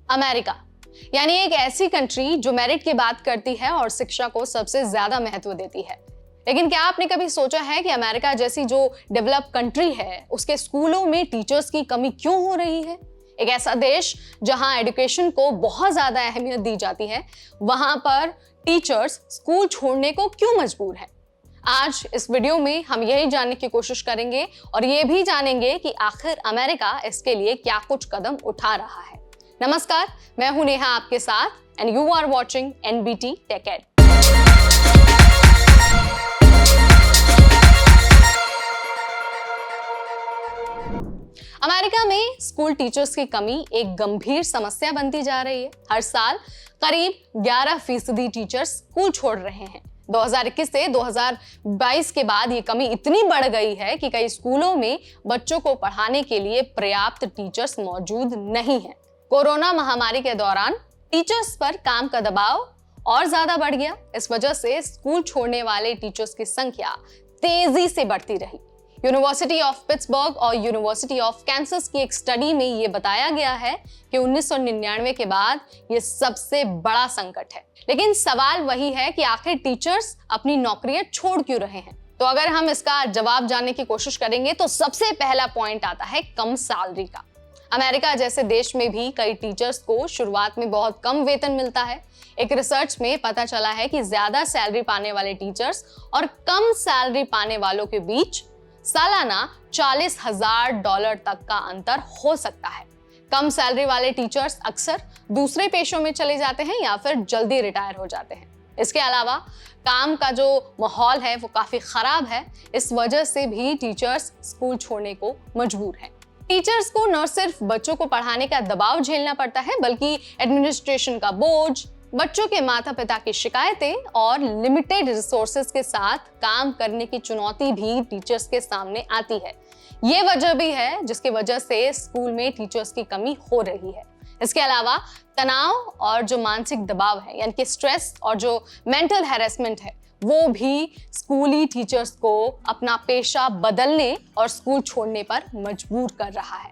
America यानी एक ऐसी कंट्री जो मेरिट की बात करती है और शिक्षा को सबसे ज्यादा महत्व देती है। लेकिन क्या आपने कभी सोचा है कि अमेरिका जैसी जो डेवलप कंट्री है उसके स्कूलों में टीचर्स की कमी क्यों हो रही है? एक ऐसा देश जहां एजुकेशन को बहुत ज्यादा अहमियत दी जाती है, वहां पर टीचर्स स्कूल छोड़ने को क्यों मजबूर हैं? आज इस वीडियो में हम यही जानने की कोशिश करेंगे और ये भी जानेंगे कि आखिर अमेरिका इसके लिए क्या कुछ कदम उठा रहा है। नमस्कार, मैं हूं नेहा आपके साथ and you are watching NBT tech ed. America में स्कूल टीचर्स की कमी एक गंभीर समस्या बनती जा रही है। हर साल करीब 11% टीचर्स स्कूल छोड़ रहे हैं। 2021 से 2022 के बाद ये कमी इतनी बढ़ गई है कि कई स्कूलों में बच्चों को पढ़ाने के लिए पर्याप्त टीचर्स मौजूद नहीं हैं। कोरोना महामारी के दौरान टीचर्स पर काम का दबाव और ज्यादा बढ़ गया। इस वजह से स्कूल छोड़ने वाले टीचर्स की संख्या तेजी से बढ़ती रही। यूनिवर्सिटी ऑफ पिट्सबर्ग और यूनिवर्सिटी ऑफ कैंसस की एक स्टडी में ये बताया गया है कि 1999 के बाद ये सबसे बड़ा संकट है। लेकिन सवाल वही है कि आखिर टीचर्स अपनी नौकरियां छोड़ क्यों रहे हैं? तो अगर हम इसका जवाब जानने की कोशिश करेंगे तो सबसे पहला पॉइंट आता है कम सैलरी का। अमेरिका जैसे देश में भी कई टीचर्स को शुरुआत में बहुत कम वेतन मिलता है। एक रिसर्च में पता चला है कि ज्यादा सैलरी पाने वाले टीचर्स और कम सैलरी पाने वालों के बीच सालाना $40,000 तक का अंतर हो सकता है। कम सैलरी वाले टीचर्स अक्सर दूसरे पेशों में चले जाते हैं या फिर जल्दी रिटायर हो जाते हैं। इसके अलावा काम का जो माहौल है वो काफी खराब है। इस वजह से भी टीचर्स स्कूल छोड़ने को मजबूर हैं। टीचर्स को न सिर्फ बच्चों को पढ़ाने का दबाव झेलना पड़ता है, बल्कि एडमिनिस्ट्रेशन का बोझ, बच्चों के माता पिता की शिकायतें और लिमिटेड रिसोर्सेज के साथ काम करने की चुनौती भी टीचर्स के सामने आती है। ये वजह भी है जिसकी वजह से स्कूल में टीचर्स की कमी हो रही है। इसके अलावा तनाव और जो मानसिक दबाव है यानी कि स्ट्रेस और जो मेंटल हैरेसमेंट है वो भी स्कूली टीचर्स को अपना पेशा बदलने और स्कूल छोड़ने पर मजबूर कर रहा है।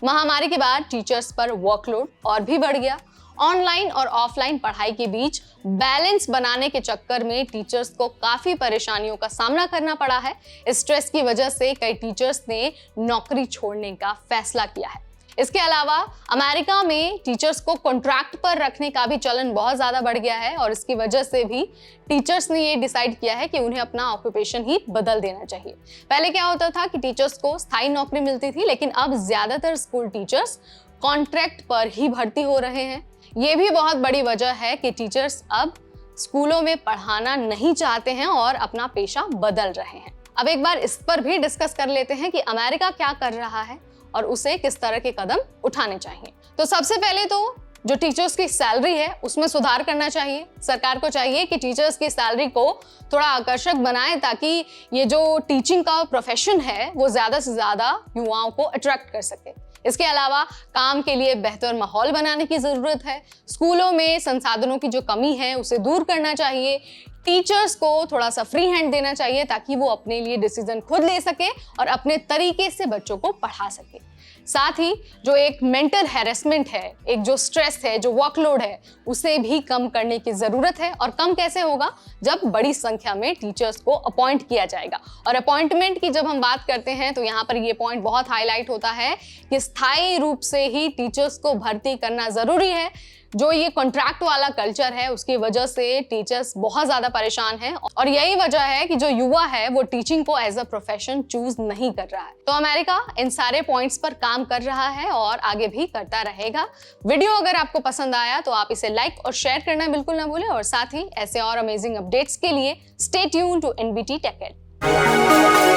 महामारी के बाद टीचर्स पर वर्कलोड और भी बढ़ गया। ऑनलाइन और ऑफलाइन पढ़ाई के बीच बैलेंस बनाने के चक्कर में टीचर्स को काफी परेशानियों का सामना करना पड़ा है। इस स्ट्रेस की वजह से कई टीचर्स ने नौकरी छोड़ने का फैसला किया है। इसके अलावा अमेरिका में टीचर्स को कॉन्ट्रैक्ट पर रखने का भी चलन बहुत ज्यादा बढ़ गया है और इसकी वजह से भी टीचर्स ने ये डिसाइड किया है कि उन्हें अपना ऑक्यूपेशन ही बदल देना चाहिए। पहले क्या होता था कि टीचर्स को स्थायी नौकरी मिलती थी, लेकिन अब ज्यादातर स्कूल टीचर्स कॉन्ट्रैक्ट पर ही भर्ती हो रहे हैं। ये भी बहुत बड़ी वजह है कि टीचर्स अब स्कूलों में पढ़ाना नहीं चाहते हैं और अपना पेशा बदल रहे हैं। अब एक बार इस पर भी डिस्कस कर लेते हैं कि अमेरिका क्या कर रहा है और उसे किस तरह के कदम उठाने चाहिए। तो सबसे पहले तो जो टीचर्स की सैलरी है उसमें सुधार करना चाहिए। सरकार को चाहिए कि टीचर्स की सैलरी को थोड़ा आकर्षक बनाए ताकि ये जो टीचिंग का प्रोफेशन है वो ज्यादा से ज्यादा युवाओं को अट्रैक्ट कर सके। इसके अलावा काम के लिए बेहतर माहौल बनाने की जरूरत है। स्कूलों में संसाधनों की जो कमी है उसे दूर करना चाहिए। टीचर्स को थोड़ा सा फ्री हैंड देना चाहिए ताकि वो अपने लिए डिसीजन खुद ले सके और अपने तरीके से बच्चों को पढ़ा सके। साथ ही जो एक मेंटल हैरेसमेंट है, एक जो स्ट्रेस है, जो वर्कलोड है, उसे भी कम करने की जरूरत है। और कम कैसे होगा? जब बड़ी संख्या में टीचर्स को अपॉइंट किया जाएगा। और अपॉइंटमेंट की जब हम बात करते हैं तो यहाँ पर ये पॉइंट बहुत हाईलाइट होता है कि स्थायी रूप से ही टीचर्स को भर्ती करना जरूरी है। जो ये कॉन्ट्रैक्ट वाला कल्चर है उसकी वजह से टीचर्स बहुत ज्यादा परेशान हैं और यही वजह है कि जो युवा है वो टीचिंग को एज अ प्रोफेशन चूज नहीं कर रहा है। तो अमेरिका इन सारे पॉइंट्स पर काम कर रहा है और आगे भी करता रहेगा। वीडियो अगर आपको पसंद आया तो आप इसे लाइक और शेयर करना बिल्कुल ना भूलें और साथ ही ऐसे और अमेजिंग अपडेट्स के लिए stay tuned to NBT tech add.